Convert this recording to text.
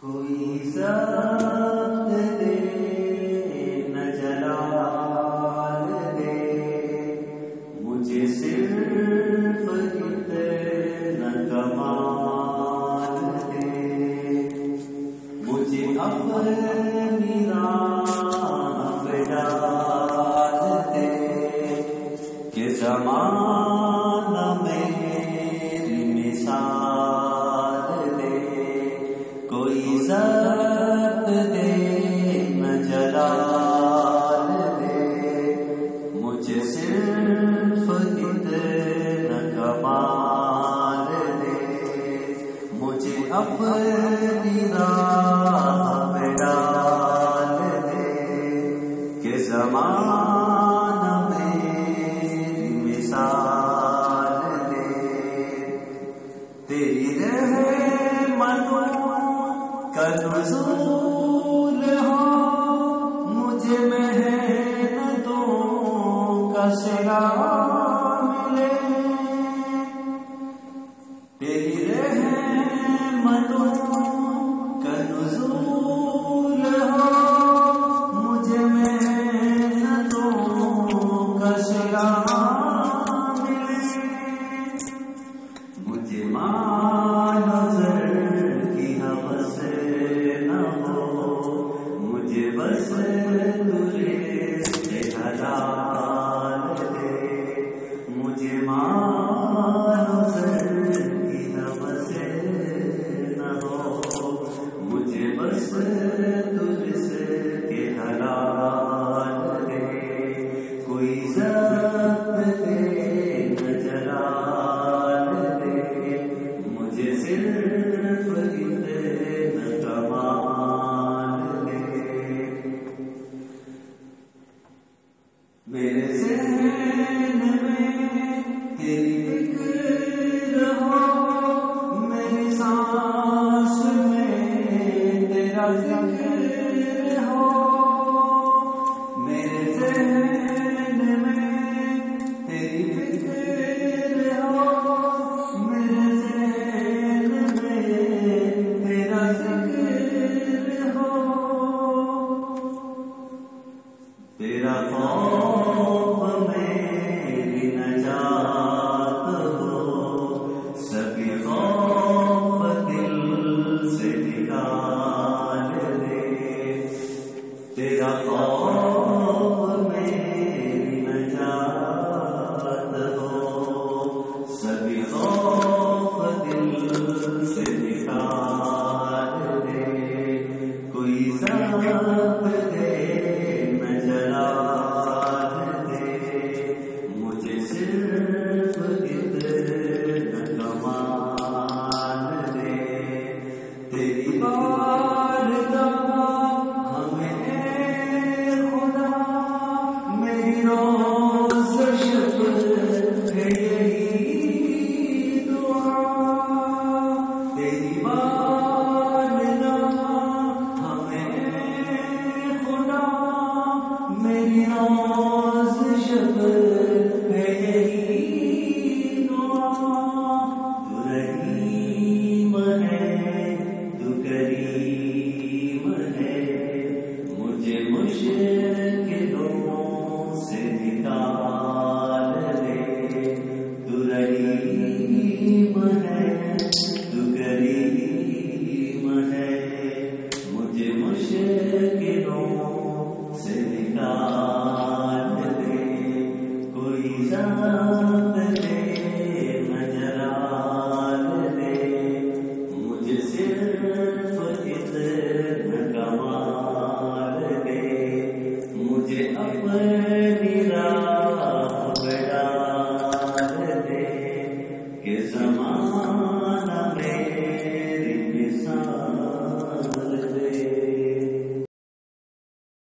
کوئی ضبط دے نہ جلال دے، مجھے صرف اتنا کمال دے، مجھے اپنی راہ پہ ڈال دے کہ زمانہ میری مثال دے، کوئی ضبط دے نہ جلال دے، مجھے صرف اتنا کمال دے، مجھے اپنی راہ پہ ڈال دے کہ زمانہ میری مثال دے، تیری رحمتوں کا نزول ہو، مجھے محنتوں کا صلہ ملے، تیری رحمتوں کا نزول ہو، مجھے محنتوں کا صلہ ملے، مجھے مال و زر کی ہوس نہ ہو، مجھے بس تجھے حلال دے، مجھے مال و زر کی ہوس نہ ہو، مجھے بس تجھ سے حلال دے، کوئی ضبط دے نہ جلال دے، مجھے صرف اتنا کمال دے، میرے ذہن میں تیری فکر ہو، میری سانس میں تیرا ذکر ہو، میرے ذہن میں تیری فکر ہو، میرے ذہن میں تیرا ذکر ہو، تیرا خوف میری نجات ہو، سبھی خوف دل سے نکال دے، تیرا خوف میری نجات ہو، سبھی خوف دل سے نکال دے، کوئی ضبط دے نہ جلال دے، مجھے صرف اتنا کمال دے، تیری بارگاہ ہمیں اے خدا، میری روز شب ہے یہی دعا، تیری بارگاہ ہمیں اے خدا، میری روز شب ہے یہی دعا، تو رحیم ہے تو کریم ہے، مجھے مشکلوں سے نکال دے، تو رحیم ہے تو کریم ہے، مجھے مشکلوں سے نکال دے، کوئی ضبط دے نہ جلال دے، مجھے صرف اتنا کمال دے، مجھے اپنی راہ پہ ڈال دے کہ زمانہ میں